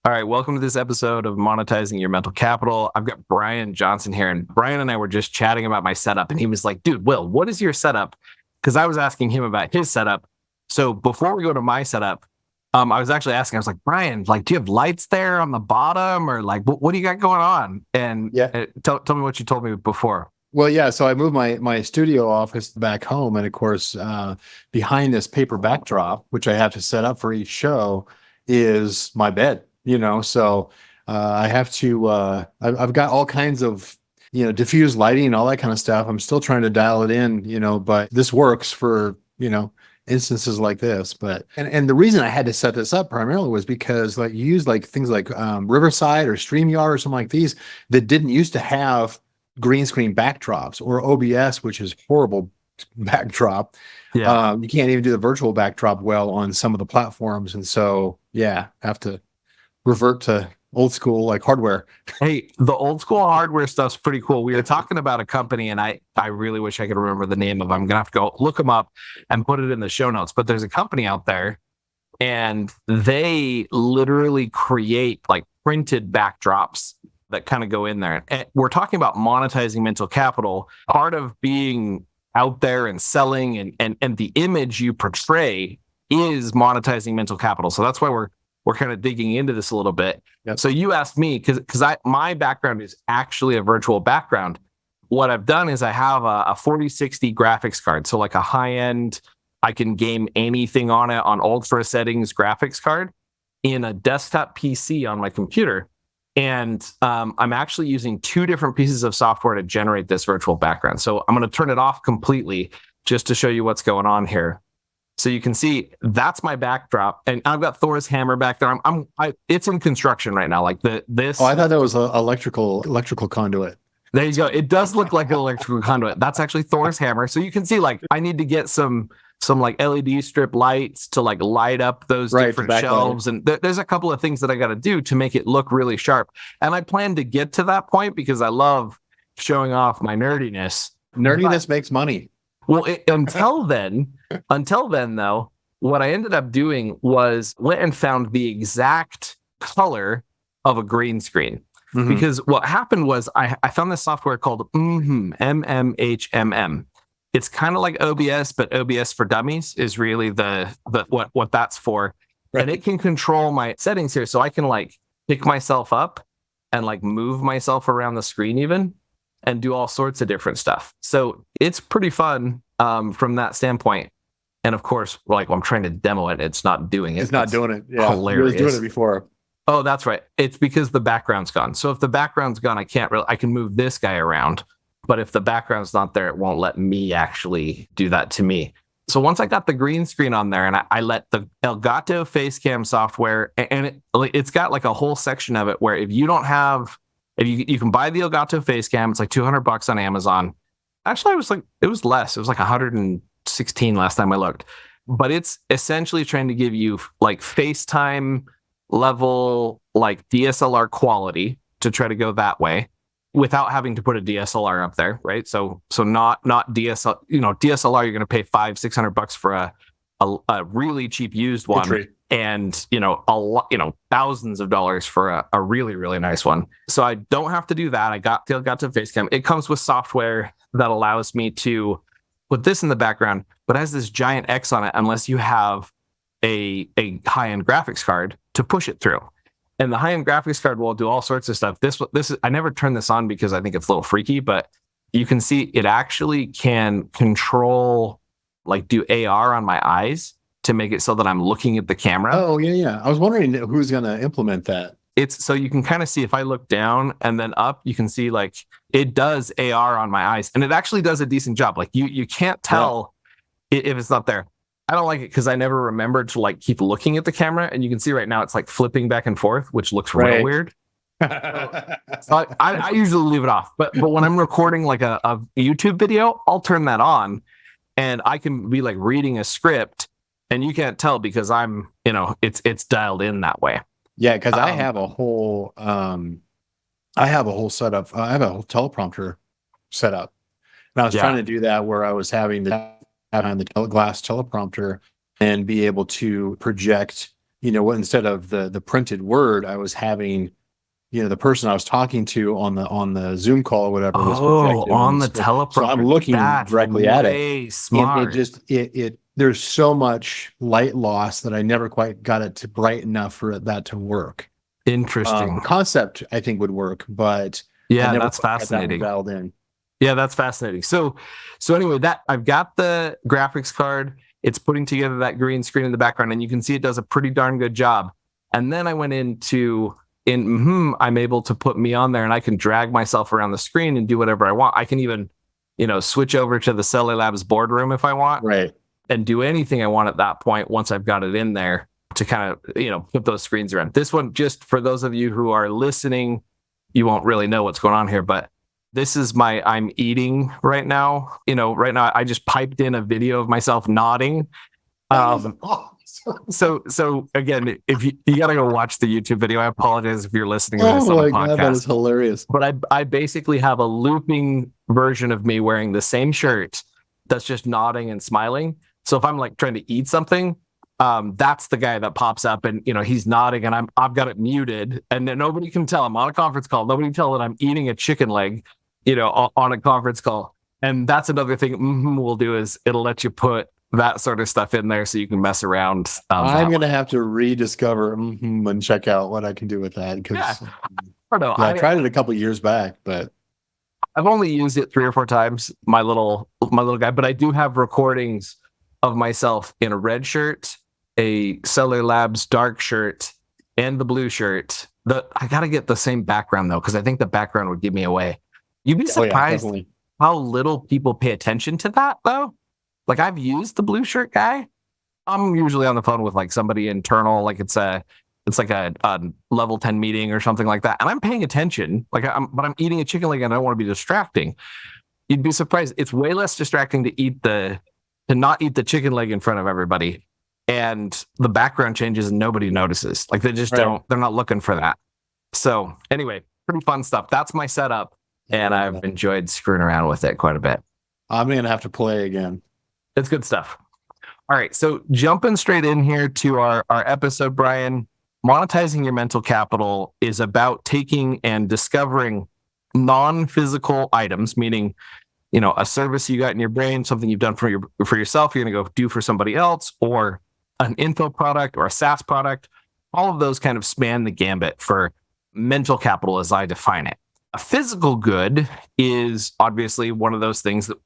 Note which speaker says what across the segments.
Speaker 1: All right, welcome to this episode of Monetizing Your Mental Capital. I've got Brian Johnson here, and Brian and I were just chatting about my setup, and he was like, dude, Will, what is your setup? Because I was asking him about his setup. So before we go to my setup, I was actually asking, I was like, Brian, like, do you have lights there on the bottom, or like, what do you got going on? And tell me what you told me before.
Speaker 2: Well, yeah. So I moved my studio office back home, and of course, behind this paper backdrop, which I have to set up for each show, is my bed. So I have to. I've got all kinds of diffused lighting and all that kind of stuff. I'm still trying to dial it in, but this works for instances like this. But and the reason I had to set this up primarily was because like you use like things like Riverside or StreamYard or something like these that didn't used to have green screen backdrops, or OBS, which is horrible backdrop.
Speaker 1: Yeah.
Speaker 2: You can't even do the virtual backdrop well on some of the platforms. And so, have to revert to old school like hardware.
Speaker 1: Hey, the old school hardware stuff's pretty cool. We were talking about a company, and I really wish I could remember the name of them. I'm going to have to go look them up and put it in the show notes. But there's a company out there, and they literally create like printed backdrops that kind of go in there. And we're talking about monetizing mental capital. Part of being out there and selling and the image you portray is monetizing mental capital. So that's why we're kind of digging into this a little bit.
Speaker 2: Yep.
Speaker 1: So you asked me, because my background is actually a virtual background. What I've done is I have a 4060 graphics card. So like a high-end, I can game anything on it on ultra settings graphics card in a desktop PC on my computer. And I'm actually using two different pieces of software to generate this virtual background. So I'm going to turn it off completely just to show you what's going on here. So you can see that's my backdrop, and I've got Thor's hammer back there. It's in construction right now. Like this.
Speaker 2: Oh, I thought that was an electrical conduit.
Speaker 1: There you go. It does look like an electrical conduit. That's actually Thor's hammer. So you can see, like, I need to get some like LED strip lights to like light up those different shelves. And there's a couple of things that I got to do to make it look really sharp. And I plan to get to that point because I love showing off my nerdiness.
Speaker 2: Nerdiness makes money.
Speaker 1: Well, until then though, what I ended up doing was went and found the exact color of a green screen. Mm-hmm. Because what happened was I found this software called MMHMM. It's kind of like OBS, but OBS for Dummies is really the what that's for. Right. And it can control my settings here. So I can like pick myself up and like move myself around the screen even and do all sorts of different stuff. So it's pretty fun from that standpoint. And of course, I'm trying to demo it. It's not doing it.
Speaker 2: It's not doing it. Yeah,
Speaker 1: hilarious.
Speaker 2: You were doing it before.
Speaker 1: Oh, that's right. It's because the background's gone. So if the background's gone, I can move this guy around. But if the background's not there, it won't let me actually do that to me. So once I got the green screen on there, and I let the Elgato Facecam software, and it's got like a whole section of it where if you don't have, you can buy the Elgato Facecam, it's like $200 on Amazon. Actually, it was less. It was like 116 last time I looked. But it's essentially trying to give you like FaceTime level, like DSLR quality to try to go that way without having to put a DSLR up there, right? So not DSLR, DSLR, you're going to pay $500-$600 for a really cheap used one. And, thousands of dollars for a really, really nice one. So I don't have to do that. I got to Facecam. It comes with software that allows me to put this in the background, but has this giant X on it unless you have a high-end graphics card to push it through. And the high-end graphics card will do all sorts of stuff. This is, I never turned this on because I think it's a little freaky, but you can see it actually can control, like do AR on my eyes to make it so that I'm looking at the camera.
Speaker 2: Oh, yeah. I was wondering who's going to implement that.
Speaker 1: It's so you can kind of see if I look down and then up, you can see like it does AR on my eyes, and it actually does a decent job. Like you can't tell if it's not there. I don't like it because I never remembered to like keep looking at the camera, and you can see right now it's like flipping back and forth, which looks real weird. So I usually leave it off, but when I'm recording like a YouTube video, I'll turn that on, and I can be like reading a script, and you can't tell because I'm it's dialed in that way.
Speaker 2: Yeah, because I have a whole setup. I have a whole teleprompter set up, and I was trying to do that where I was having the glass teleprompter and be able to project instead of the printed word, I was having, the person I was talking to on the Zoom call or whatever was projected
Speaker 1: on the
Speaker 2: screen. So I'm
Speaker 1: teleprompter.
Speaker 2: looking
Speaker 1: That's
Speaker 2: directly at it.
Speaker 1: way
Speaker 2: And it
Speaker 1: smart.
Speaker 2: just, there's so much light loss that I never quite got it to bright enough for that to work.
Speaker 1: Interesting.
Speaker 2: The concept I think would work, but I
Speaker 1: Yeah,
Speaker 2: never
Speaker 1: that's
Speaker 2: quite got that one
Speaker 1: fascinating.
Speaker 2: dialed in.
Speaker 1: Yeah, that's fascinating. So anyway, that I've got the graphics card. It's putting together that green screen in the background, and you can see it does a pretty darn good job. And then I went I'm able to put me on there, and I can drag myself around the screen and do whatever I want. I can even, switch over to the Cellular Labs boardroom if I want,
Speaker 2: Right.
Speaker 1: and do anything I want at that point once I've got it in there to kind of, put those screens around. This one, just for those of you who are listening, you won't really know what's going on here, but this is I'm eating right now. Right now I just piped in a video of myself nodding. So again, if you gotta go watch the YouTube video, I apologize if you're listening to this on a podcast.
Speaker 2: God, that is hilarious.
Speaker 1: But I basically have a looping version of me wearing the same shirt that's just nodding and smiling. So if I'm like trying to eat something, that's the guy that pops up and he's nodding and I've got it muted and then nobody can tell. I'm on a conference call. Nobody can tell that I'm eating a chicken leg, on a conference call. And that's another thing we'll do is it'll let you put that sort of stuff in there so you can mess around.
Speaker 2: I'm going to have to rediscover and check out what I can do with that. Because
Speaker 1: I don't know.
Speaker 2: I tried it a couple of years back, but
Speaker 1: I've only used it 3 or 4 times, my little guy, but I do have recordings of myself in a red shirt, a Cellular Labs dark shirt, and the blue shirt. I got to get the same background though, because I think the background would give me away. You'd be surprised how little people pay attention to that though. Like I've used the blue shirt guy. I'm usually on the phone with like somebody internal, like it's like a level 10 meeting or something like that. And I'm paying attention, but I'm eating a chicken leg and I don't want to be distracting. You'd be surprised. It's way less distracting to not eat the chicken leg in front of everybody. And the background changes and nobody notices. Like they just they're not looking for that. So anyway, pretty fun stuff. That's my setup. And I've enjoyed screwing around with it quite a bit.
Speaker 2: I'm going to have to play again.
Speaker 1: It's good stuff. All right. So jumping straight in here to our episode, Brian, Monetizing Your Mental Capital is about taking and discovering non-physical items, meaning, a service you got in your brain, something you've done for yourself, you're going to go do for somebody else, or an info product or a SaaS product. All of those kind of span the gambit for mental capital as I define it. A physical good is obviously one of those things that,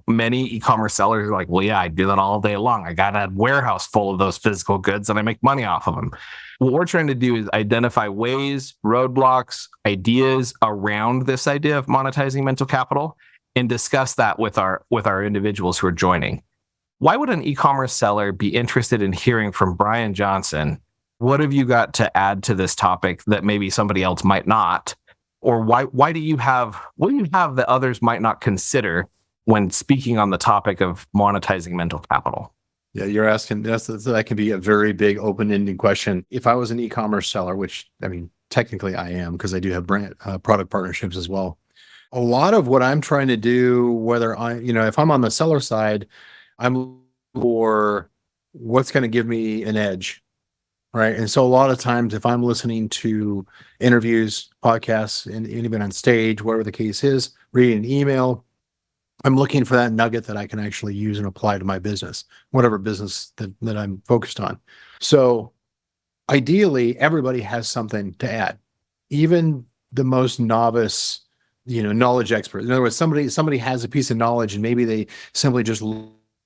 Speaker 1: many e-commerce sellers are like, well, yeah, I do that all day long. I got a warehouse full of those physical goods and I make money off of them. What we're trying to do is identify ways, roadblocks, ideas around this idea of monetizing mental capital and discuss that with our individuals who are joining. Why would an e-commerce seller be interested in hearing from Brian Johnson? What have you got to add to this topic that maybe somebody else might not? Or what do you have that others might not consider when speaking on the topic of monetizing mental capital?
Speaker 2: Yeah, you're asking, that can be a very big open-ended question. If I was an e-commerce seller, which, technically I am, because I do have product partnerships as well. A lot of what I'm trying to do, whether if I'm on the seller side, I'm looking for what's going to give me an edge. Right. And so a lot of times if I'm listening to interviews, podcasts, and even on stage, whatever the case is, reading an email, I'm looking for that nugget that I can actually use and apply to my business, whatever business that I'm focused on. So ideally, everybody has something to add, even the most novice, knowledge expert. In other words, somebody has a piece of knowledge and maybe they simply just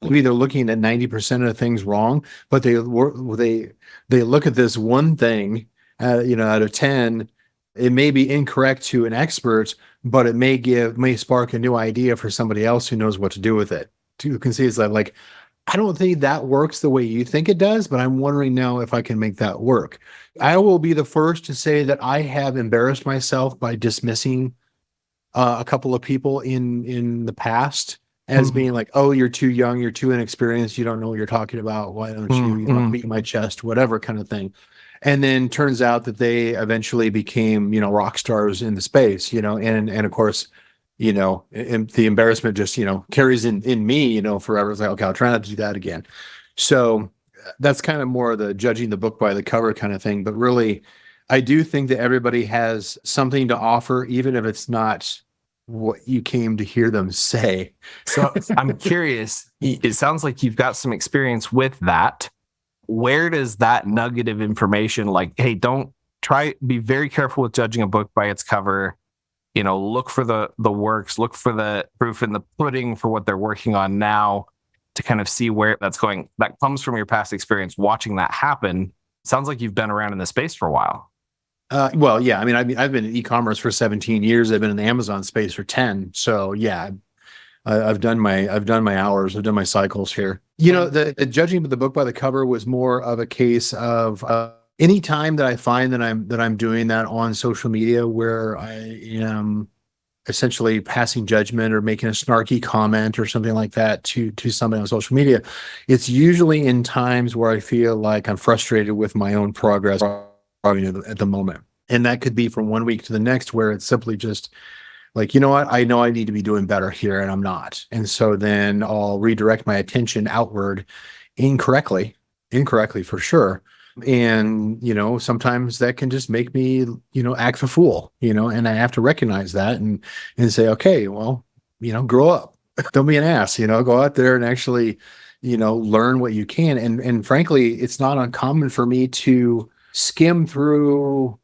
Speaker 2: maybe they're looking at 90% of things wrong, but they look at this one thing, out of 10, it may be incorrect to an expert, but it may spark a new idea for somebody else who knows what to do with it. You can see it's like, I don't think that works the way you think it does, but I'm wondering now if I can make that work. I will be the first to say that I have embarrassed myself by dismissing a couple of people in the past as being like, oh, you're too young, you're too inexperienced, you don't know what you're talking about, why don't you beat my chest, whatever kind of thing. And then turns out that they eventually became, rock stars in the space, and of course, and the embarrassment just, carries in me, forever. It's like, okay, I'll try not to do that again. So that's kind of more of the judging the book by the cover kind of thing. But really, I do think that everybody has something to offer, even if it's not what you came to hear them say.
Speaker 1: So I'm curious, it sounds like you've got some experience with that. Where does that nugget of information, like, hey, be very careful with judging a book by its cover, look for the works, look for the proof in the pudding for what they're working on now to kind of see where that's going. That comes from your past experience watching that happen. Sounds like you've been around in the space for a while.
Speaker 2: Well, yeah. I mean, I've been in e-commerce for 17 years. I've been in the Amazon space for 10. So yeah, I've done my hours. I've done my cycles here. The judging the book by the cover was more of a case of any time that I find that I'm doing that on social media, where I am essentially passing judgment or making a snarky comment or something like that to somebody on social media. It's usually in times where I feel like I'm frustrated with my own progress at the moment. And that could be from one week to the next, where it's simply just like, you know what, I know I need to be doing better here and I'm not. And so then I'll redirect my attention outward incorrectly for sure. And, sometimes that can just make me, act a fool, and I have to recognize that and say, okay, well, grow up. Don't be an ass, go out there and actually, learn what you can. And frankly, it's not uncommon for me to skim through.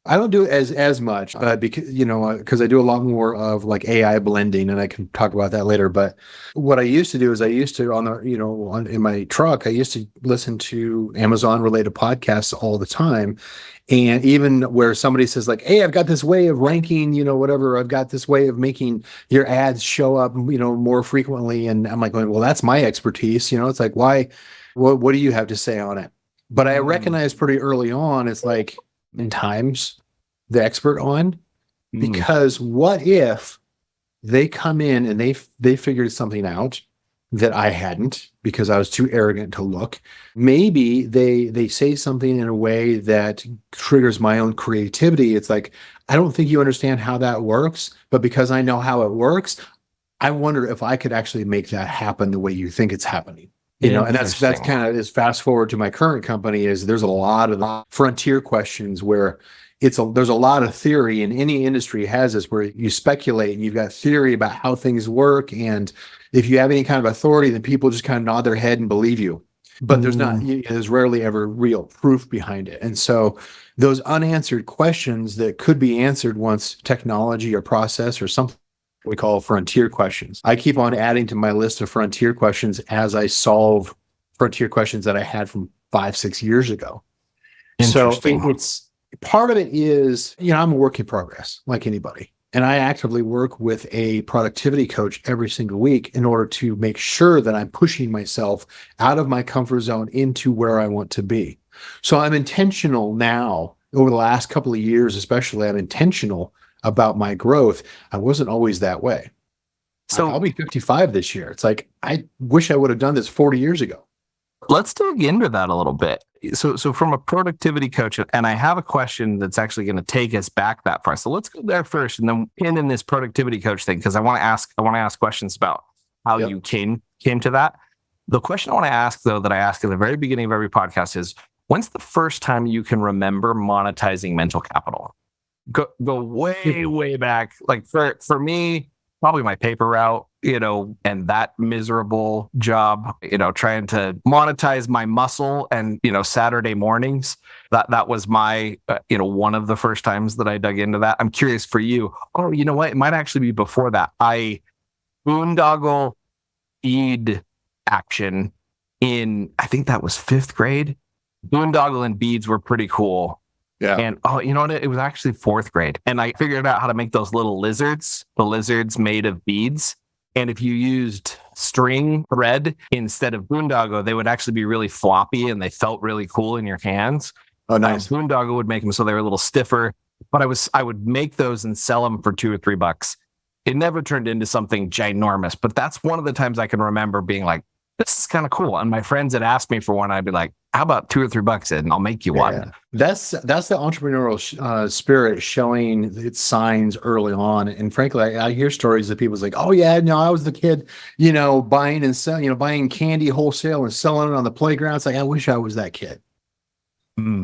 Speaker 2: I don't do it as much, because I do a lot more of like AI blending, and I can talk about that later. But what I used to do is in my truck, I used to listen to Amazon related podcasts all the time. And even where somebody says like, hey, I've got this way of ranking, whatever, I've got this way of making your ads show up, more frequently. And I'm like, well, that's my expertise. It's like, why, what do you have to say on it? But I recognized pretty early on, it's like, in times the expert on, because what if they come in and they figured something out that I hadn't, because I was too arrogant to look. Maybe they say something in a way that triggers my own creativity. It's like, I don't think you understand how that works, but because I know how it works, I wonder if I could actually make that happen the way you think it's happening. And that's kind of, is fast forward to my current company, is there's a lot of frontier questions where there's a lot of theory, and any industry has this, where you speculate and you've got theory about how things work. And if you have any kind of authority, then people just kind of nod their head and believe you. But there's rarely ever real proof behind it. And so those unanswered questions that could be answered once technology or process or something we call frontier questions. I keep on adding to my list of frontier questions as I solve frontier questions that I had from 5-6 years ago. So it's part of it is, I'm a work in progress like anybody. And I actively work with a productivity coach every single week in order to make sure that I'm pushing myself out of my comfort zone into where I want to be. So I'm intentional now, over the last couple of years, especially, I'm intentional about my growth. I wasn't always that way. So I'll be 55 this year. It's like, I wish I would have done this 40 years ago.
Speaker 1: Let's dig into that a little bit. So from a productivity coach, and I have a question that's actually going to take us back that far. So let's go there first, and then pin in this productivity coach thing, because I want to ask questions about how you came to that. The question I want to ask, though, that I ask at the very beginning of every podcast is, when's the first time you can remember monetizing mental capital? Go way back. Like for me, probably my paper route, and that miserable job, trying to monetize my muscle, and, Saturday mornings, that was my, one of the first times that I dug into that. I'm curious for you. Oh, you know what? It might actually be before that. I boondoggle bead action in, I think that was 5th grade. Boondoggle and beads were pretty cool.
Speaker 2: Yeah.
Speaker 1: And you know what? It was actually 4th grade. And I figured out how to make those little lizards, the lizards made of beads. And if you used string thread instead of boondoggle, they would actually be really floppy and they felt really cool in your hands.
Speaker 2: Oh, nice.
Speaker 1: Boondoggle would make them so they were a little stiffer, but I would make those and sell them for $2 or $3. It never turned into something ginormous, but that's one of the times I can remember being like, this is kind of cool. And my friends had asked me for one. I'd be like, how about $2 or $3 Ed, and I'll make you one.
Speaker 2: Yeah. That's the entrepreneurial spirit showing its signs early on. And frankly, I hear stories of people's like, oh yeah, no, I was the kid, buying and selling, buying candy wholesale and selling it on the playground. It's like, I wish I was that kid.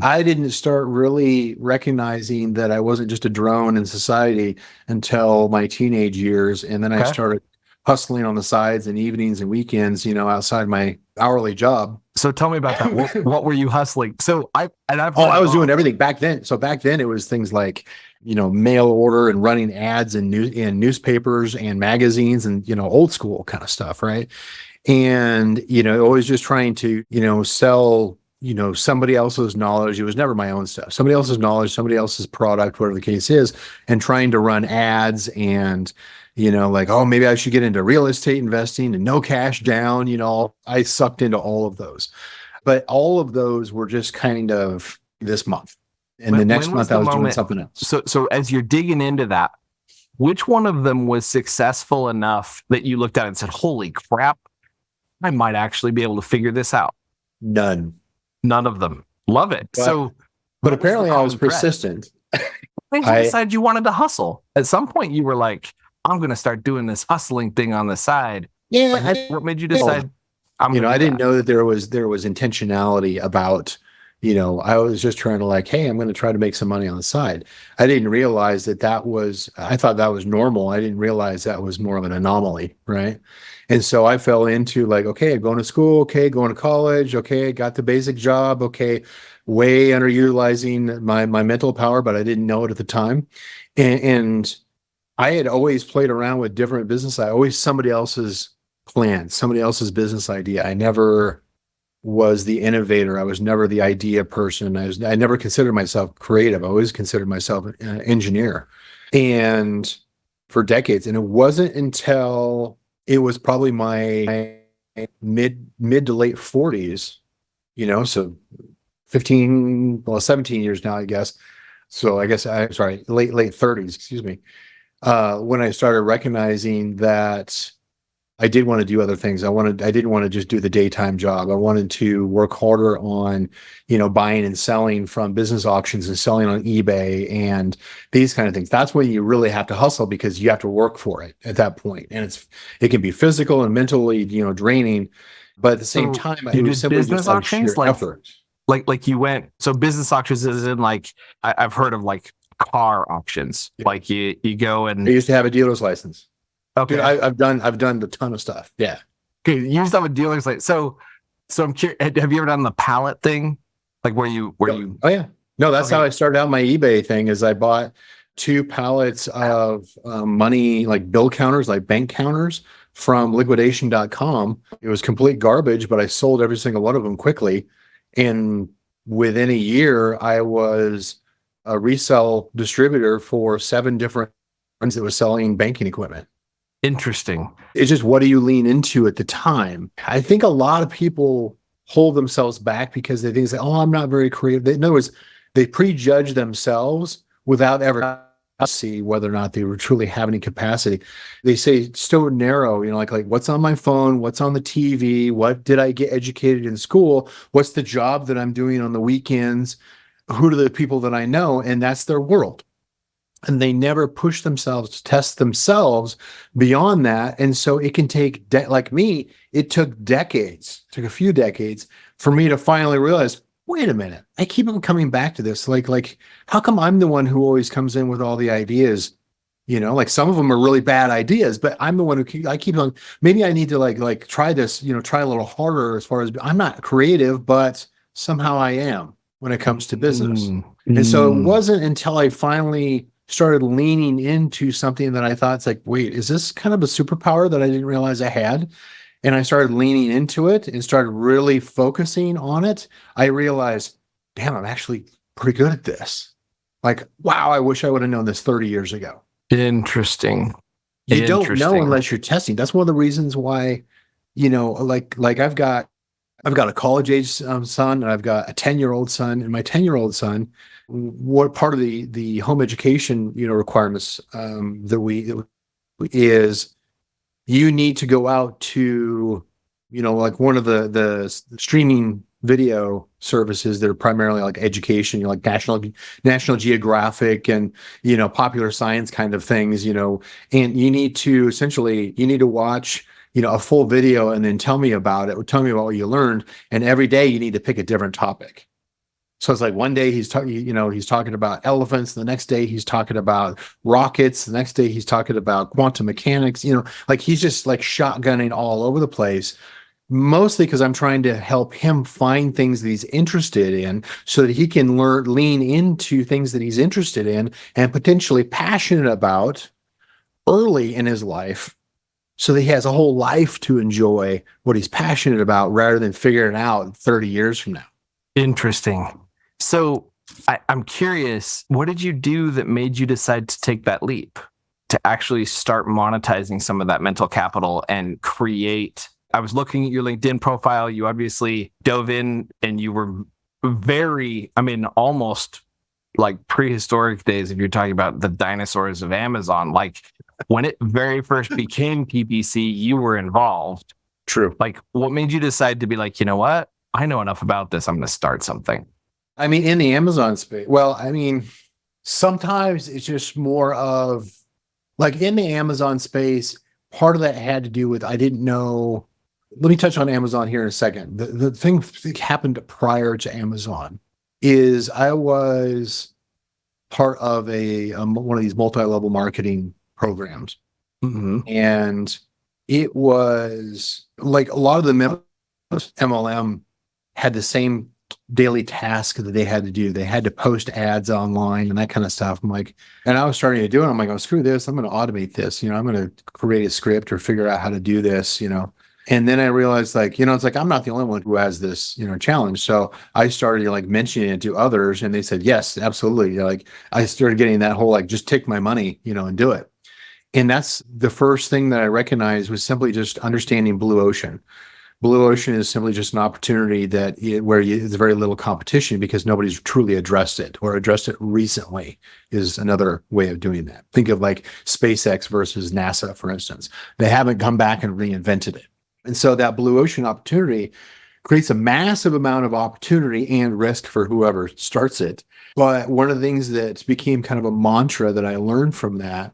Speaker 2: I didn't start really recognizing that I wasn't just a drone in society until my teenage years. And then I
Speaker 1: Okay.
Speaker 2: started hustling on the sides and evenings and weekends, outside my hourly job.
Speaker 1: So tell me about that. What were you hustling? So I've
Speaker 2: I was doing everything back then. So back then it was things like, mail order and running ads in newspapers and magazines and, old school kind of stuff. Right. And, always just trying to, sell, somebody else's knowledge. It was never my own stuff, somebody else's knowledge, somebody else's product, whatever the case is, and trying to run ads and, like, oh, maybe I should get into real estate investing and no cash down. I sucked into all of those, but all of those were just kind of this month. And the next month I was doing something else.
Speaker 1: So as you're digging into that, which one of them was successful enough that you looked at it and said, holy crap, I might actually be able to figure this out?
Speaker 2: None
Speaker 1: of them. Love it.
Speaker 2: But apparently I was persistent.
Speaker 1: When did you decide you wanted to hustle? At some point you were like, I'm going to start doing this hustling thing on the side.
Speaker 2: Yeah.
Speaker 1: What made you decide?
Speaker 2: I didn't know that there was intentionality about, I was just trying to like, hey, I'm going to try to make some money on the side. I didn't realize I thought that was normal. I didn't realize that was more of an anomaly. Right. And so I fell into like, okay, going to school. Okay. Going to college. Okay. Got the basic job. Okay. Way underutilizing my mental power, but I didn't know it at the time. And I had always played around with different business. Always somebody else's plan, somebody else's business idea. I never was the innovator. I was never the idea person. I never considered myself creative. I always considered myself an engineer. And for decades, and it wasn't until it was probably my mid to late 40s, so 17 years now, I guess. So I guess late 30s, excuse me. When I started recognizing that I did want to do other things. I didn't want to just do the daytime job. I wanted to work harder on, buying and selling from business auctions and selling on eBay and these kind of things. That's when you really have to hustle because you have to work for it at that point. And it can be physical and mentally, draining. But at the same time,
Speaker 1: it was simply business auctions, like you went. So business auctions is in like, I've heard of like car auctions. Yeah. Like you go and
Speaker 2: I used to have a dealer's license.
Speaker 1: Okay.
Speaker 2: Dude, I've done a ton of stuff. Yeah.
Speaker 1: Okay. You used to have a dealer's license. So I'm curious, have you ever done the pallet thing? Like where you
Speaker 2: Oh yeah. No, that's how I started out my eBay thing is I bought 2 pallets of money, like bill counters, like bank counters from liquidation.com. It was complete garbage, but I sold every single one of them quickly. And within a year, I was a resale distributor for 7 different ones that was selling banking equipment.
Speaker 1: Interesting.
Speaker 2: It's just, what do you lean into at the time? I think a lot of people hold themselves back because they think, oh, I'm not very creative. In other words, they prejudge themselves without ever see whether or not they truly have any capacity. They say so narrow, like what's on my phone, what's on the TV, what did I get educated in school, what's the job that I'm doing on the weekends, who are the people that I know, and that's their world. And they never push themselves to test themselves beyond that. And so it can take, like me, it took a few decades for me to finally realize, wait a minute, I keep on coming back to this. Like, how come I'm the one who always comes in with all the ideas? Like some of them are really bad ideas, but I'm the one who I keep on, maybe I need to like try this, try a little harder as far as I'm not creative, but somehow I am when it comes to business. And so it wasn't until I finally started leaning into something that I thought, it's like, wait, is this kind of a superpower that I didn't realize I had? And I started leaning into it and started really focusing on it. I realized, damn, I'm actually pretty good at this. Like, wow, I wish I would have known this 30 years ago.
Speaker 1: Interesting.
Speaker 2: You don't know unless you're testing. That's one of the reasons why, like I've got a college age son, and I've got a 10-year-old son, and my 10-year-old son, what part of the home education, requirements is you need to go out to like one of the streaming video services that are primarily like education, like National Geographic and, popular science kind of things, and you need to watch, a full video and then tell me about it or tell me about what you learned. And every day you need to pick a different topic. So it's like one day he's talking about elephants. The next day he's talking about rockets. The next day he's talking about quantum mechanics, like he's just like shotgunning all over the place, mostly because I'm trying to help him find things that he's interested in so that he can lean into things that he's interested in and potentially passionate about early in his life so that he has a whole life to enjoy what he's passionate about rather than figuring it out 30 years from now.
Speaker 1: Interesting. So I'm curious, what did you do that made you decide to take that leap to actually start monetizing some of that mental capital and create? I was looking at your LinkedIn profile. You obviously dove in and you were almost like prehistoric days. If you're talking about the dinosaurs of Amazon, like when it very first became PPC, you were involved.
Speaker 2: True.
Speaker 1: Like what made you decide to be like, you know what? I know enough about this. I'm going to start something.
Speaker 2: In the Amazon space, sometimes it's just more of like in the Amazon space, part of that had to do with, I didn't know. Let me touch on Amazon here in a second. The thing that happened prior to Amazon is I was part of one of these multi-level marketing programs.
Speaker 1: Mm-hmm.
Speaker 2: And it was like a lot of the MLM had the same daily task that they had to do. They had to post ads online and that kind of stuff. And I was starting to do it. I'm like, oh, screw this. I'm going to automate this. I'm going to create a script or figure out how to do this, And then I realized it's like, I'm not the only one who has this, challenge. So I started like mentioning it to others and they said, yes, absolutely. Like I started getting that whole, like, just take my money, and do it. And that's the first thing that I recognized was simply just understanding Blue Ocean. Blue Ocean is simply just an opportunity where there's very little competition because nobody's truly addressed it or addressed it recently is another way of doing that. Think of like SpaceX versus NASA, for instance. They haven't come back and reinvented it. And so that Blue Ocean opportunity creates a massive amount of opportunity and risk for whoever starts it. But one of the things that became kind of a mantra that I learned from that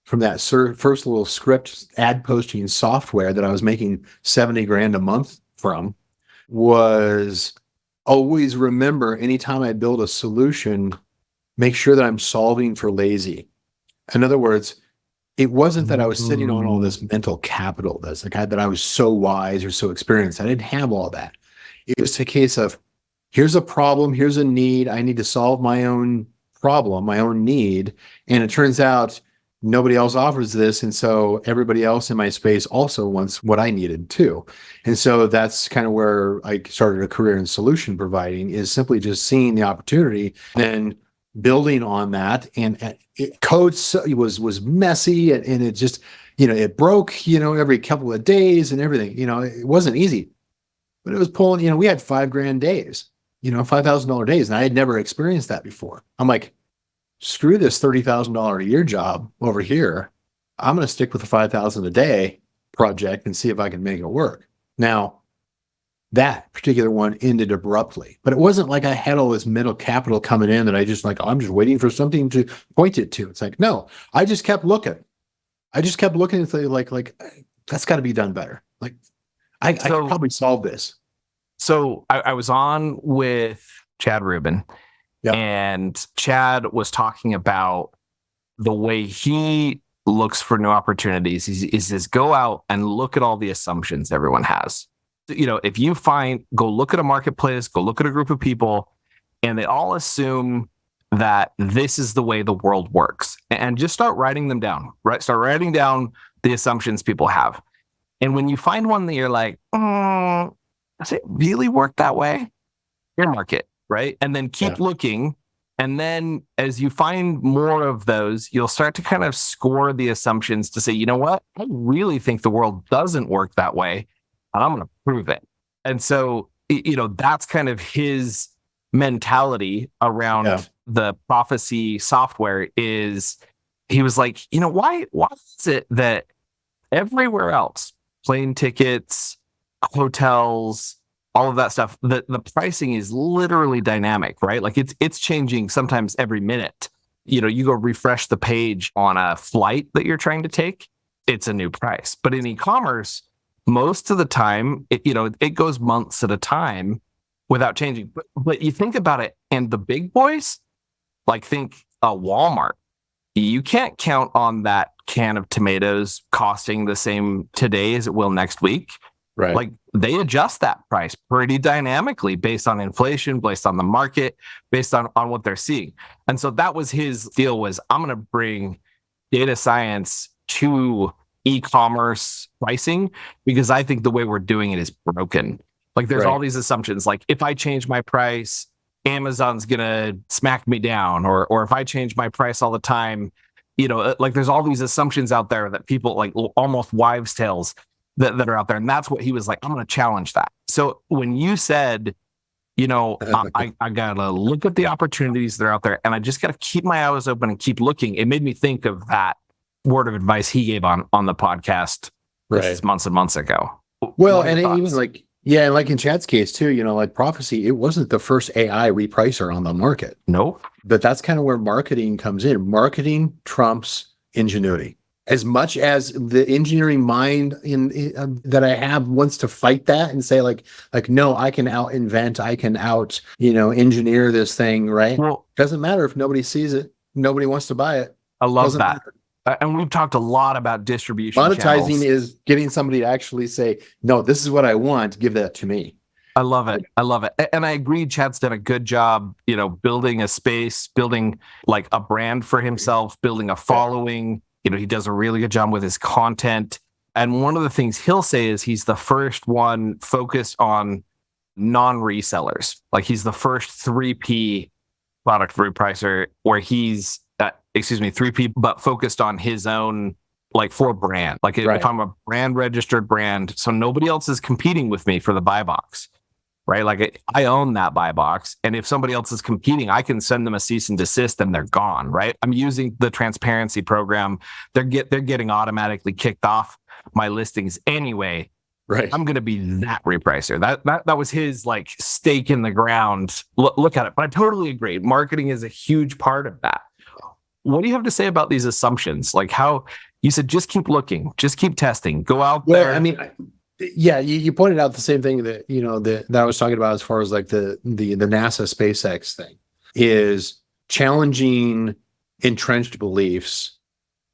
Speaker 2: first little script ad posting software that I was making 70 grand a month from was always remember anytime I build a solution, make sure that I'm solving for lazy. In other words, it wasn't that I was sitting on all this mental capital that I was so wise or so experienced. I didn't have all that. It was a case of here's a problem, here's a need. I need to solve my own problem, my own need. And it turns out nobody else offers this. And so everybody else in my space also wants what I needed too. And so that's kind of where I started a career in solution providing, is simply just seeing the opportunity, then building on that. And code was messy and it just, it broke, every couple of days and everything, it wasn't easy, but it was pulling, we had $5,000 days, $5,000 days. And I had never experienced that before. I'm like, screw this $30,000 a year job over here. I'm going to stick with the 5,000 a day project and see if I can make it work. Now, that particular one ended abruptly, but it wasn't like I had all this mental capital coming in that I just I'm just waiting for something to point it to. It's like, no, I just kept looking. And say like that's got to be done better. Like I could probably solve this.
Speaker 1: So I was on with Chad Rubin. Yep. And Chad was talking about the way he looks for new opportunities is go out and look at all the assumptions everyone has. If you go look at a marketplace, go look at a group of people, and they all assume that this is the way the world works, and just start writing them down, right? Start writing down the assumptions people have. And when you find one that you're like, does it really work that way? Earmark it. Right. And then keep looking. And then as you find more of those, you'll start to kind of score the assumptions to say, you know what? I really think the world doesn't work that way. And I'm going to prove it. And so, that's kind of his mentality around the prophecy software is he was like, why is it that everywhere else, plane tickets, hotels, all of that stuff. The pricing is literally dynamic, right? Like it's changing sometimes every minute. You go refresh the page on a flight that you're trying to take, it's a new price. But in e-commerce, most of the time, it goes months at a time without changing. But you think about it, and the big boys, like think Walmart, you can't count on that can of tomatoes costing the same today as it will next week.
Speaker 2: Right.
Speaker 1: Like they adjust that price pretty dynamically based on inflation, based on the market, based on what they're seeing. And so that was his deal, was I'm going to bring data science to e-commerce pricing because I think the way we're doing it is broken. Like there's all these assumptions, like if I change my price, Amazon's going to smack me down, or if I change my price all the time, like there's all these assumptions out there that people, like almost wives' tales that are out there. And that's what he was like, I'm going to challenge that. So when you said, I got to look at the opportunities that are out there and I just got to keep my eyes open and keep looking, it made me think of that word of advice he gave on the podcast months and months ago.
Speaker 2: Well, and even like in Chad's case too, like Prophecy, it wasn't the first AI repricer on the market.
Speaker 1: Nope.
Speaker 2: But that's kind of where marketing comes in. Marketing trumps ingenuity. As much as the engineering mind that I have wants to fight that and say like no, I can out invent, I can out engineer this thing, right?
Speaker 1: Well,
Speaker 2: doesn't matter if nobody sees it, nobody wants to buy it.
Speaker 1: I love
Speaker 2: Doesn't
Speaker 1: that.
Speaker 2: matter.
Speaker 1: And we've talked a lot about distribution.
Speaker 2: Monetizing
Speaker 1: channels.
Speaker 2: is getting somebody to actually say, no, this is what I want, give that to me.
Speaker 1: I love it. And I agree, Chad's done a good job, building a space, building like a brand for himself, building a following. He does a really good job with his content. And one of the things he'll say is he's the first one focused on non-resellers. Like he's the first 3P product repricer where he's, 3P, but focused on his own, like for brand. Like if I'm a brand registered brand, so nobody else is competing with me for the buy box. Right. Like I own that buy box. And if somebody else is competing, I can send them a cease and desist and they're gone. Right. I'm using the transparency program. They're getting automatically kicked off my listings anyway.
Speaker 2: Right.
Speaker 1: I'm going to be that repricer. That was his like stake in the ground. Look at it. But I totally agree. Marketing is a huge part of that. What do you have to say about these assumptions? Like how you said, just keep looking, just keep testing, go out there.
Speaker 2: I mean, yeah, you pointed out the same thing that that I was talking about as far as like the NASA SpaceX thing is challenging entrenched beliefs.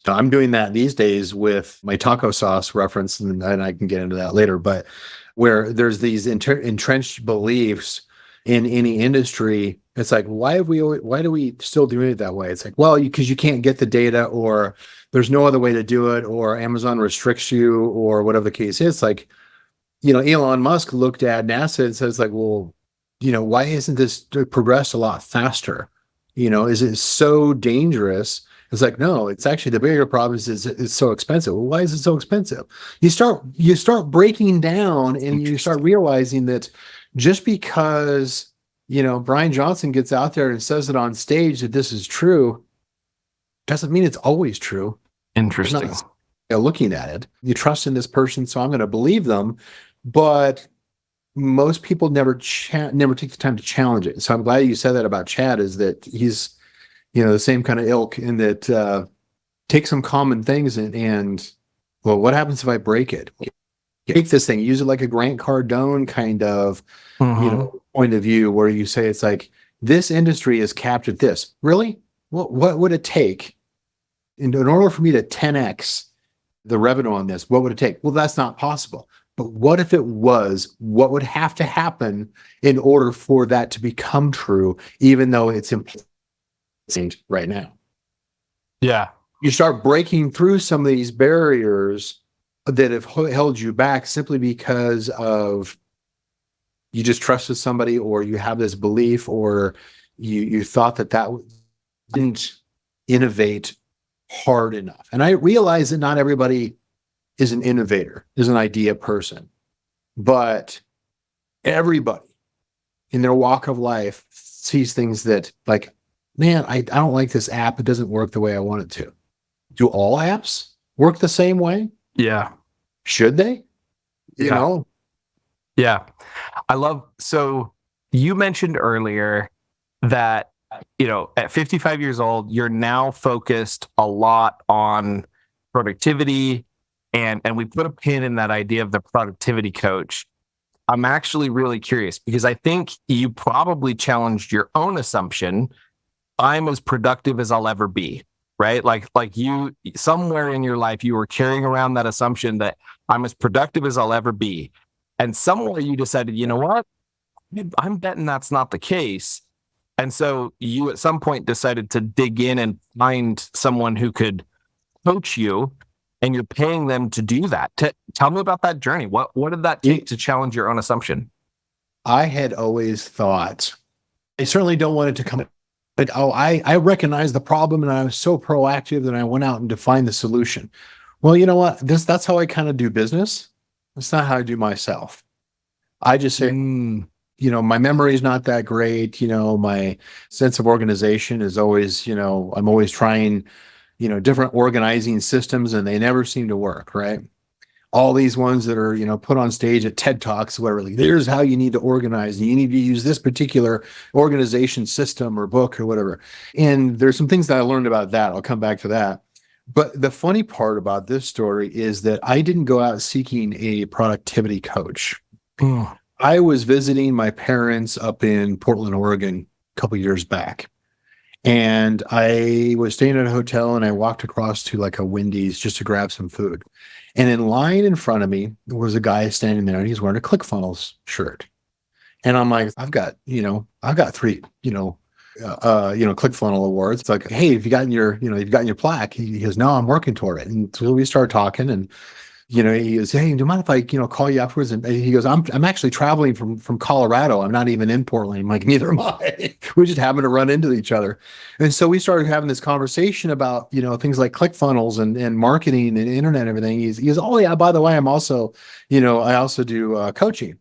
Speaker 2: So I'm doing that these days with my taco sauce reference, and I can get into that later. But where there's these entrenched beliefs in any industry, it's like why do we still do it that way? It's like, well, because you can't get the data, or there's no other way to do it, or Amazon restricts you, or whatever the case is. Like, Elon Musk looked at NASA and says like, well, why isn't this progressed a lot faster? Is it so dangerous? It's like, no, it's actually the bigger problem is it's so expensive. Well, why is it so expensive? You start breaking down and you start realizing that just because, Brian Johnson gets out there and says it on stage that this is true, doesn't mean it's always true.
Speaker 1: Interesting.
Speaker 2: Looking at it, you trust in this person, so I'm going to believe them. But most people never take the time to challenge it. So I'm glad you said that about Chad, is that he's, the same kind of ilk in that take some common things and well, what happens if I break it? Take this thing, use it like a Grant Cardone kind of, point of view, where you say it's like, this industry is capped at this. Really? What would it take in order for me to 10x the revenue on this? What would it take? Well, that's not possible. But what if it was? What would have to happen in order for that to become true, even though it's implicit right now?
Speaker 1: Yeah.
Speaker 2: You start breaking through some of these barriers that have held you back simply because of you just trusted somebody, or you have this belief, or you thought that didn't innovate hard enough. And I realize that not everybody is an innovator, is an idea person, but everybody in their walk of life sees things that like, man, I don't like this app. It doesn't work the way I want it to. Do all apps work the same way?
Speaker 1: Yeah.
Speaker 2: Should they? You know,
Speaker 1: Yeah. So you mentioned earlier that, at 55 years old, you're now focused a lot on productivity, and we put a pin in that idea of the productivity coach. I'm actually really curious because I think you probably challenged your own assumption. I'm as productive as I'll ever be, right? Like you somewhere in your life you were carrying around that assumption that I'm as productive as I'll ever be. And somewhere you decided, you know what? I'm betting that's not the case. And so you at some point decided to dig in and find someone who could coach you, and you're paying them to do that. Tell me about that journey. What did that take to challenge your own assumption?
Speaker 2: I had always thought, I certainly don't want it to come, but I recognized the problem and I was so proactive that I went out and defined the solution. Well, you know what? That's how I kind of do business. That's not how I do myself. I just say, my memory is not that great. My sense of organization is always, I'm always trying, different organizing systems and they never seem to work, right? All these ones that are, put on stage at TED Talks, whatever, like, here's how you need to organize. You need to use this particular organization system or book or whatever. And there's some things that I learned about that. I'll come back to that. But the funny part about this story is that I didn't go out seeking a productivity coach. I was visiting my parents up in Portland, Oregon, a couple years back. And I was staying at a hotel and I walked across to like a Wendy's just to grab some food. And in line in front of me was a guy standing there and he's wearing a ClickFunnels shirt. And I'm like, I've got 3, ClickFunnel awards. It's like, hey, have you gotten your plaque? He goes, no, I'm working toward it. And so we start talking and, he goes, hey, do you mind if I, call you afterwards? And he goes, I'm actually traveling from Colorado. I'm not even in Portland. I'm like, neither am I. We just happen to run into each other. And so we started having this conversation about, things like ClickFunnels and marketing and internet and everything. He goes, oh yeah, by the way, I'm also, I also do coaching.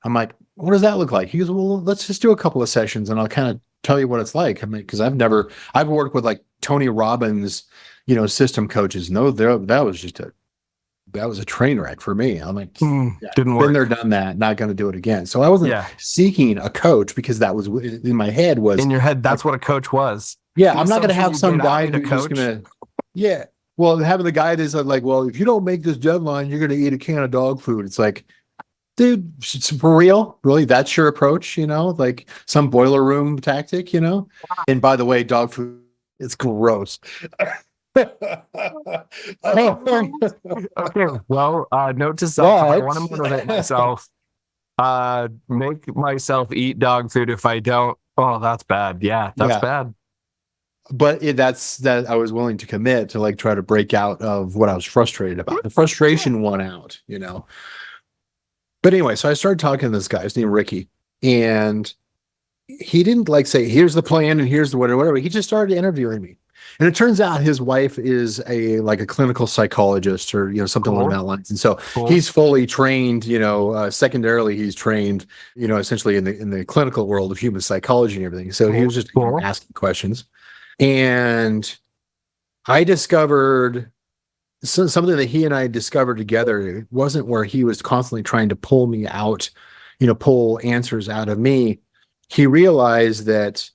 Speaker 2: I'm like, what does that look like? He goes, well, let's just do a couple of sessions and I'll kind of tell you what it's like. I mean, because I've worked with like Tony Robbins, system coaches. No, that was a train wreck for me. I'm like,
Speaker 1: didn't work.
Speaker 2: Been there, done that, not going to do it again. So I wasn't seeking a coach because that was in my head was
Speaker 1: in your head. That's what a coach was.
Speaker 2: Yeah. I'm not going to have some guy who's just going to, well, having the guy that's like, well, if you don't make this deadline, you're going to eat a can of dog food. It's like, dude, for real? Really? That's your approach, like some boiler room tactic, And by the way, dog food, it's gross.
Speaker 1: Okay. Well, note to self: if I want to motivate myself, make myself eat dog food. If I don't, oh, that's bad. Yeah, that's bad.
Speaker 2: But that's that I was willing to commit to like try to break out of what I was frustrated about. The frustration won out, But anyway, so I started talking to this guy. His name Ricky, and he didn't like say, "Here's the plan and here's the whatever." He just started interviewing me. And it turns out his wife is a clinical psychologist or, something along that lines. And so he's fully trained, secondarily, he's trained, essentially in the clinical world of human psychology and everything. So he was just asking questions. And I discovered something that he and I discovered together. It wasn't where he was constantly trying to pull me out, pull answers out of me. He realized that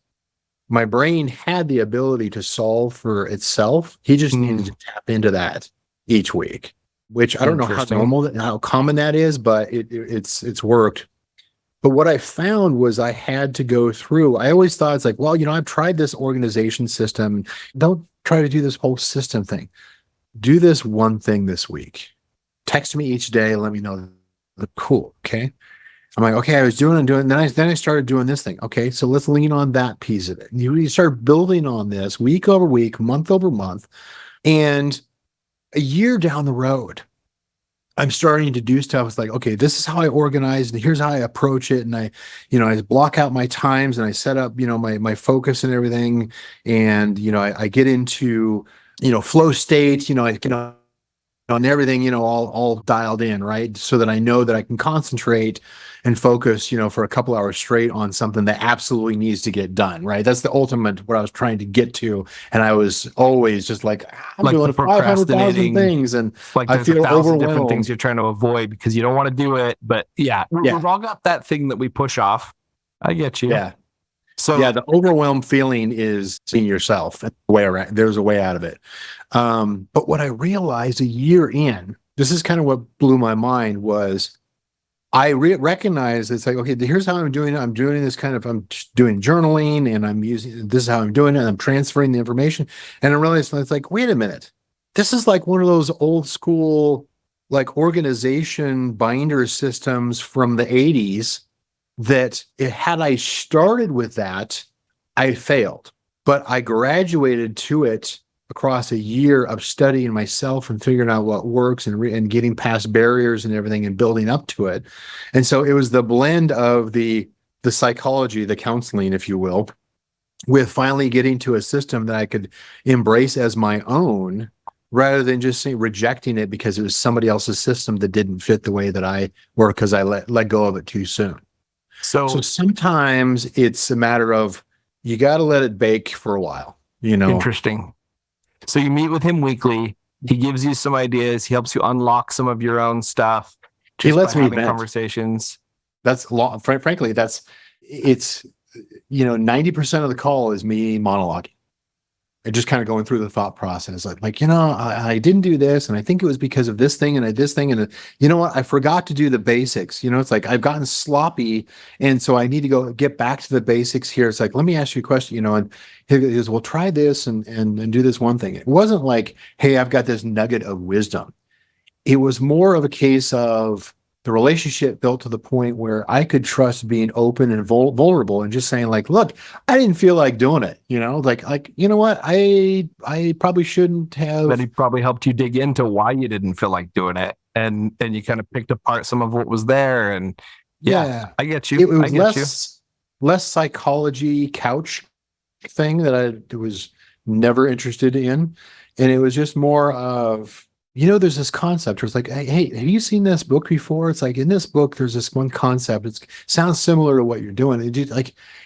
Speaker 2: my brain had the ability to solve for itself. He just needed to tap into that each week, which I don't know how common that is, but it's worked. But what I found was I had to go through. I always thought it's like, well, I've tried this organization system. Don't try to do this whole system thing. Do this one thing this week. Text me each day. Let me know. Cool. Okay. I'm like, okay, I was doing. Then I started doing this thing. Okay, so let's lean on that piece of it. You start building on this week over week, month over month, and a year down the road, I'm starting to do stuff. It's like, okay, this is how I organize, and here's how I approach it, and I block out my times, and I set up, my focus and everything, and I get into, flow state. and everything, all dialed in, right? So that I know that I can concentrate and focus, for a couple hours straight on something that absolutely needs to get done, right? That's the ultimate what I was trying to get to. And I was always just like, I'm
Speaker 1: Like the
Speaker 2: doing 500,000
Speaker 1: procrastinating,
Speaker 2: things and
Speaker 1: like
Speaker 2: I
Speaker 1: there's a
Speaker 2: feel
Speaker 1: thousand different things
Speaker 2: overwhelmed.
Speaker 1: you're trying to avoid because you don't want to do it. But yeah,
Speaker 2: Yeah.
Speaker 1: we've all got that thing that we push off. I get you.
Speaker 2: Yeah.
Speaker 1: So
Speaker 2: Yeah. The overwhelmed feeling is seeing yourself. That's the way around. There's a way out of it. But what I realized a year in, this is kind of what blew my mind was I recognized it's like, okay, here's how I'm doing it. I'm doing this I'm just doing journaling and this is how I'm doing it. And I'm transferring the information. And I realized it's like, wait a minute. This is like one of those old school, like organization binder systems from the 80s that had I started with that, I failed. But I graduated to it across a year of studying myself and figuring out what works and getting past barriers and everything and building up to it. And so it was the blend of the psychology, the counseling, if you will, with finally getting to a system that I could embrace as my own rather than just rejecting it because it was somebody else's system that didn't fit the way that I work because I let go of it too soon. So
Speaker 1: so
Speaker 2: sometimes it's a matter of you got to let it bake for a while,
Speaker 1: interesting. So you meet with him weekly. He gives you some ideas. He helps you unlock some of your own stuff.
Speaker 2: He
Speaker 1: Just
Speaker 2: lets
Speaker 1: by
Speaker 2: me
Speaker 1: having
Speaker 2: vent.
Speaker 1: conversations.
Speaker 2: That's frankly, it's 90% of the call is me monologuing. And just kind of going through the thought process, I didn't do this, and I think it was because of this thing and this thing, and you know what? I forgot to do the basics. It's like I've gotten sloppy, and so I need to go get back to the basics here. It's like, let me ask you a question, and he goes, well, try this and do this one thing. It wasn't like, hey, I've got this nugget of wisdom. It was more of a case of the relationship built to the point where I could trust being open and vulnerable and just saying like, look, I didn't feel like doing it, you know what? I probably shouldn't
Speaker 1: But
Speaker 2: have.
Speaker 1: he probably helped you dig into why you didn't feel like doing it. And you kind of picked apart some of what was there. And yeah,
Speaker 2: Yeah,
Speaker 1: I get
Speaker 2: it
Speaker 1: you. I
Speaker 2: was
Speaker 1: get you.
Speaker 2: less psychology couch thing that I was never interested in. And it was just more of, there's this concept where it's like, hey, have you seen this book before? It's like in this book, there's this one concept. It sounds similar to what you're doing.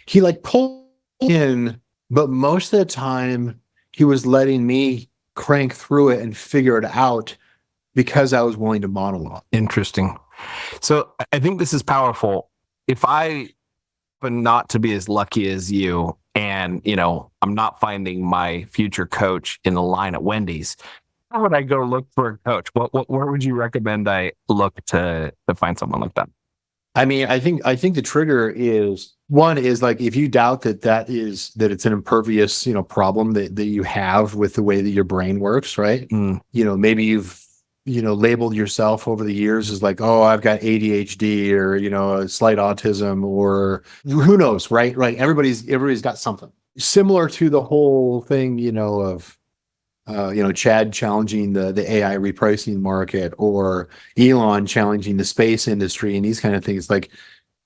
Speaker 2: He pulled in, but most of the time he was letting me crank through it and figure it out because I was willing to monologue.
Speaker 1: Interesting. So I think this is powerful. If I happen not to be as lucky as you, and I'm not finding my future coach in the line at Wendy's, how would I go look for a coach? Where would you recommend I look to find someone like that?
Speaker 2: I mean, I think the trigger is like if you doubt that it's an impervious, problem that you have with the way that your brain works, right?
Speaker 1: Mm.
Speaker 2: Maybe you've labeled yourself over the years as like, oh, I've got ADHD or a slight autism or who knows, right? Right. Everybody's got something similar to the whole thing, of Chad challenging the AI repricing market or Elon challenging the space industry and these kind of things. Like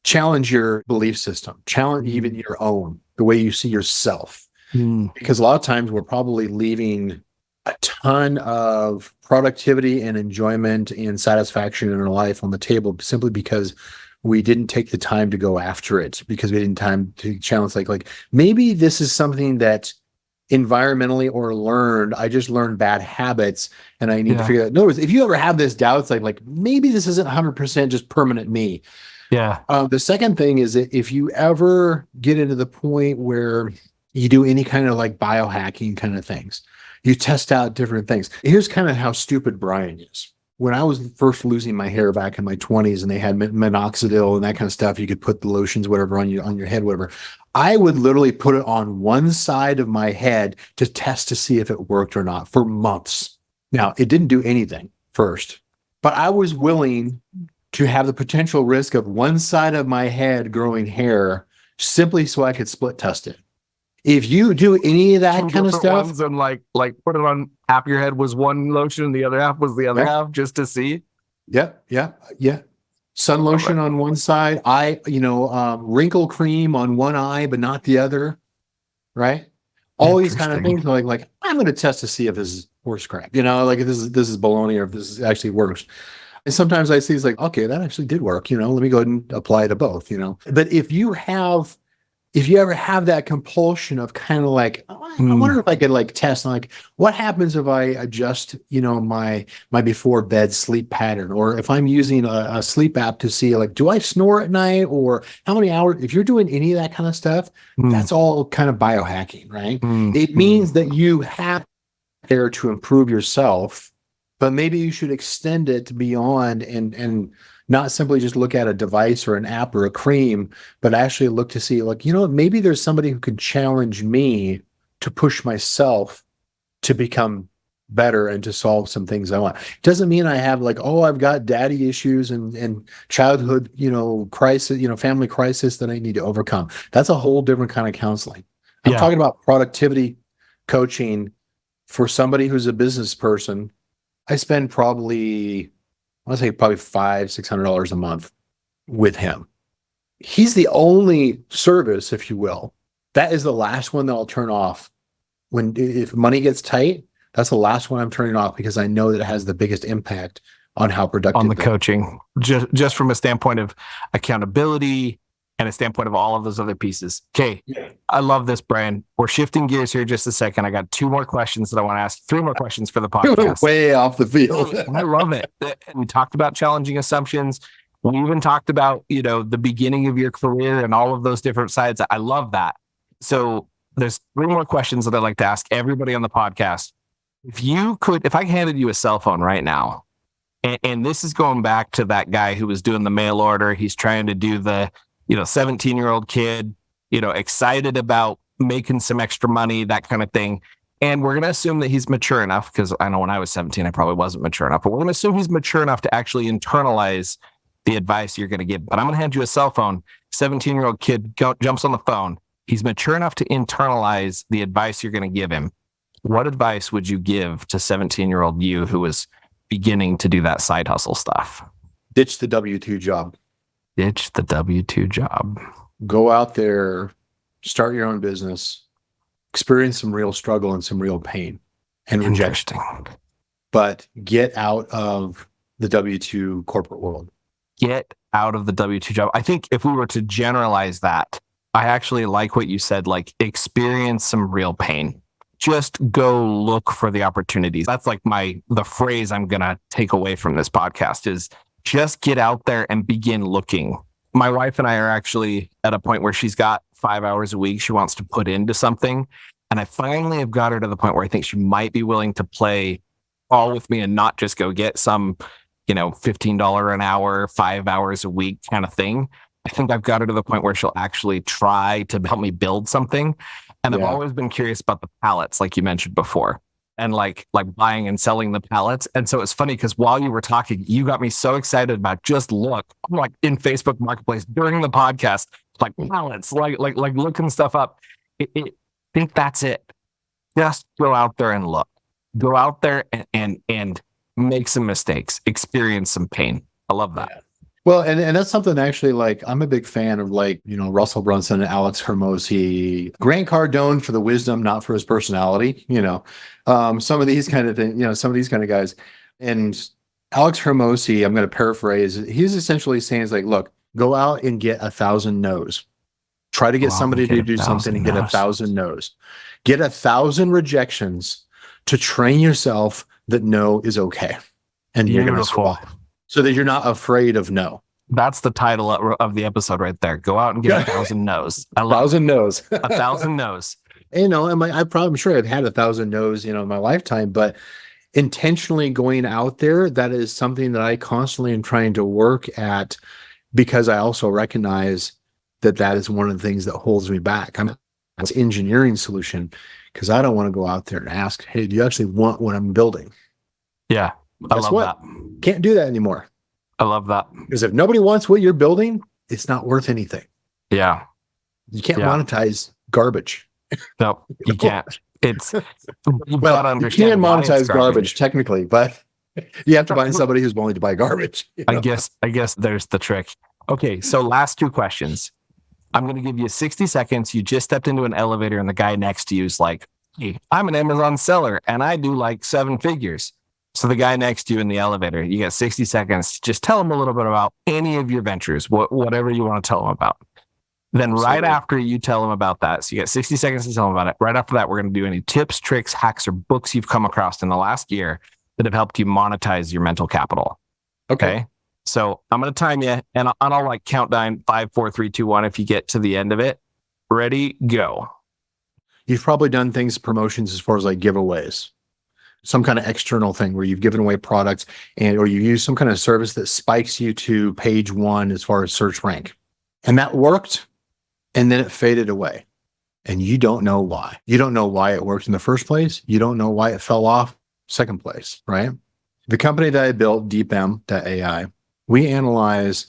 Speaker 2: challenge your belief system, challenge even your own, the way you see yourself. Because a lot of times we're probably leaving a ton of productivity and enjoyment and satisfaction in our life on the table simply because we didn't take the time to go after it, because we didn't time to challenge like maybe this is something that environmentally or learned. I just learned bad habits and I need to figure out. In other words, if you ever have this doubt, it's like maybe this isn't 100% just permanent me.
Speaker 1: Yeah.
Speaker 2: The second thing is that if you ever get into the point where you do any kind of like biohacking kind of things, you test out different things. Here's kind of how stupid Brian is. When I was first losing my hair back in my 20s and they had minoxidil and that kind of stuff, you could put the lotions, whatever, on your head, whatever. I would literally put it on one side of my head to test to see if it worked or not for months. Now, it didn't do anything first, but I was willing to have the potential risk of one side of my head growing hair simply so I could split test it. If you do any of that kind of stuff,
Speaker 1: and like put it on, half your head was one lotion and the other half was the other half, just to see.
Speaker 2: Yeah. Sun lotion on one side, wrinkle cream on one eye but not the other, right? All these kind of things. Like I'm going to test to see if this horse crap, like this is baloney, or if this actually works. And sometimes I see it's like, okay, that actually did work, let me go ahead and apply to both, But if you ever have that compulsion of kind of like, oh, I wonder if I could like test, like, what happens if I adjust, my before bed sleep pattern, or if I'm using a sleep app to see like, do I snore at night, or how many hours? If you're doing any of that kind of stuff, that's all kind of biohacking, right? It means that you have there to improve yourself, but maybe you should extend it beyond and not simply just look at a device or an app or a cream, but actually look to see, like, maybe there's somebody who could challenge me to push myself to become better and to solve some things I want. Doesn't mean I have like, oh, I've got daddy issues and childhood, crisis, family crisis that I need to overcome. That's a whole different kind of counseling. I'm talking about productivity coaching for somebody who's a business person. I spend probably $500-$600 a month with him. He's the only service, if you will. That is the last one that I'll turn off. If money gets tight, that's the last one I'm turning off, because I know that it has the biggest impact on how productive
Speaker 1: on the coaching, just from a standpoint of accountability and a standpoint of all of those other pieces. Okay. Yeah. I love this, Brian. We're shifting gears here just a second. I got 2 more questions that I want to ask, 3 more questions for the podcast.
Speaker 2: Way off the field.
Speaker 1: I love it. We talked about challenging assumptions. We even talked about, the beginning of your career and all of those different sides. I love that. So there's 3 more questions that I'd like to ask everybody on the podcast. If I handed you a cell phone right now, and this is going back to that guy who was doing the mail order, he's trying to do the 17-year-old kid, excited about making some extra money, that kind of thing. And we're going to assume that he's mature enough, because I know when I was 17, I probably wasn't mature enough, but we're going to assume he's mature enough to actually internalize the advice you're going to give. But I'm going to hand you a cell phone. 17-year-old kid jumps on the phone. He's mature enough to internalize the advice you're going to give him. What advice would you give to 17-year-old you who was beginning to do that side hustle stuff?
Speaker 2: Ditch the W-2 job.
Speaker 1: Ditch the W-2 job.
Speaker 2: Go out there, start your own business, experience some real struggle and some real pain and rejection. But get out of the W-2 corporate world.
Speaker 1: Get out of the W-2 job. I think if we were to generalize that, I actually like what you said, like experience some real pain. Just go look for the opportunities. That's like the phrase I'm going to take away from this podcast is just get out there and begin looking. My wife and I are actually at a point where she's got 5 hours a week she wants to put into something. And I finally have got her to the point where I think she might be willing to play all with me and not just go get some, $15 an hour, 5 hours a week kind of thing. I think I've got her to the point where she'll actually try to help me build something. And I've always been curious about the pallets, like you mentioned before, and like buying and selling the pallets. And so it's funny because while you were talking, you got me so excited about just look. I'm like in Facebook Marketplace during the podcast, like pallets, like looking stuff up. I think that's it. Just go out there and look. Go out there and make some mistakes, experience some pain. I love that.
Speaker 2: Yeah. Well, and that's something actually, like, I'm a big fan of, like, Russell Brunson and Alex Hermosi, Grant Cardone for the wisdom, not for his personality, some of these kind of things, some of these kind of guys. And Alex Hermosi, I'm going to paraphrase, he's essentially saying, is like, look, go out and get 1,000 no's. Try to get somebody to do something and get 1,000 no's. Get 1,000 rejections to train yourself that no is okay. And you're going to survive. So that you're not afraid of no.
Speaker 1: That's the title of the episode right there. Go out and get 1,000 no's.
Speaker 2: 1,000 no's.
Speaker 1: 1,000 no's.
Speaker 2: I'm sure I've had 1,000 no's, in my lifetime, but intentionally going out there, that is something that I constantly am trying to work at, because I also recognize that is one of the things that holds me back. I'm an engineering solution because I don't want to go out there and ask, hey, do you actually want what I'm building?
Speaker 1: Yeah. I love that.
Speaker 2: Can't do that anymore.
Speaker 1: I love that.
Speaker 2: Because if nobody wants what you're building, it's not worth anything.
Speaker 1: Yeah.
Speaker 2: You can't monetize garbage.
Speaker 1: No, you can't. It's
Speaker 2: you can monetize garbage technically, but you have to find somebody who's willing to buy garbage.
Speaker 1: I guess there's the trick. Okay, so last 2 questions. I'm going to give you 60 seconds. You just stepped into an elevator and the guy next to you is like, hey, I'm an Amazon seller and I do like 7 figures. So the guy next to you in the elevator, you got 60 seconds. Just tell him a little bit about any of your ventures, whatever you want to tell him about. Then right after you tell him about that, so you got 60 seconds to tell him about it. Right after that, we're going to do any tips, tricks, hacks, or books you've come across in the last year that have helped you monetize your mental capital. Okay. So I'm going to time you and I'll like count down 5, 4, 3, 2, 1. If you get to the end of it, ready, go.
Speaker 2: You've probably done things, promotions as far as like giveaways, some kind of external thing where you've given away products or you use some kind of service that spikes you to page 1 as far as search rank. And that worked. And then it faded away. And you don't know why. You don't know why it worked in the first place. You don't know why it fell off second place, right? The company that I built, deepm.ai, we analyze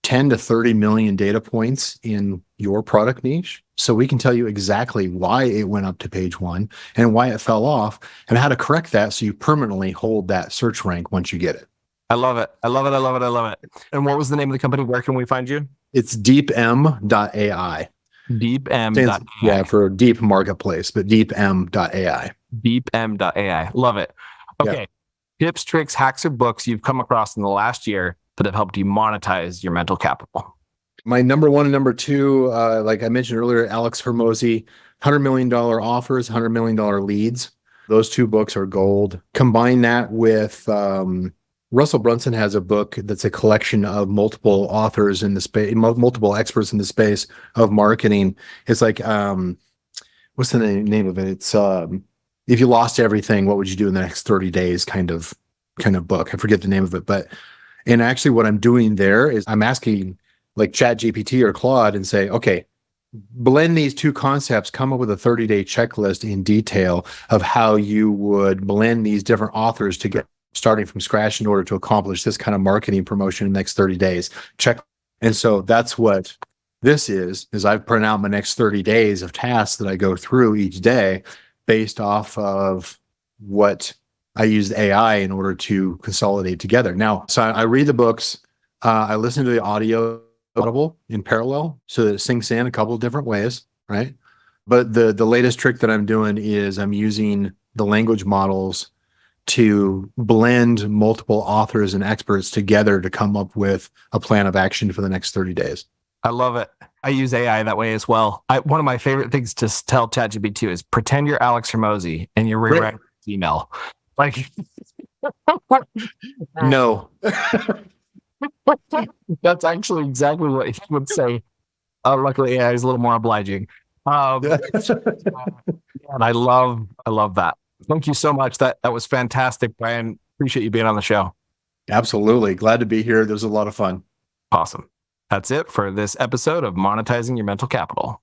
Speaker 2: 10 to 30 million data points in your product niche. So we can tell you exactly why it went up to page 1 and why it fell off and how to correct that so you permanently hold that search rank once you get it.
Speaker 1: I love it. I love it. I love it. I love it. And what was the name of the company? Where can we find you?
Speaker 2: It's deepm.ai.
Speaker 1: Deepm.ai.
Speaker 2: Yeah, for deep marketplace, but deepm.ai.
Speaker 1: Deepm.ai. Love it. Okay. Yeah. Tips, tricks, hacks, or books you've come across in the last year that have helped you monetize your mental capital.
Speaker 2: My number 1 and number 2, like I mentioned earlier, Alex Hermosi, $100 million offers, $100 million leads. Those 2 books are gold. Combine that with Russell Brunson has a book that's a collection of multiple authors in the space, multiple experts in the space of marketing. It's like, what's the name of it? It's if you lost everything, what would you do in the next 30 days kind of book. I forget the name of it, and actually what I'm doing there is I'm asking like ChatGPT or Claude and say, okay, blend these 2 concepts, come up with a 30-day checklist in detail of how you would blend these different authors to get starting from scratch in order to accomplish this kind of marketing promotion in the next 30 days. Check. And so that's what this is I've printed out my next 30 days of tasks that I go through each day based off of what I used AI in order to consolidate together. Now, so I read the books, I listen to the Audible in parallel so that it sinks in a couple of different ways, right? But the latest trick that I'm doing is I'm using the language models to blend multiple authors and experts together to come up with a plan of action for the next 30 days.
Speaker 1: I love it. I use AI that way as well. One of my favorite things to tell ChatGPT is pretend you're Alex Hermosi and you're rewriting his email. Like,
Speaker 2: no.
Speaker 1: That's actually exactly what he would say. Luckily, AI is a little more obliging. And I love that. Thank you so much. That was fantastic, Brian. Appreciate you being on the show.
Speaker 2: Absolutely. Glad to be here. There was a lot of fun.
Speaker 1: Awesome. That's it for this episode of Monetizing Your Mental Capital.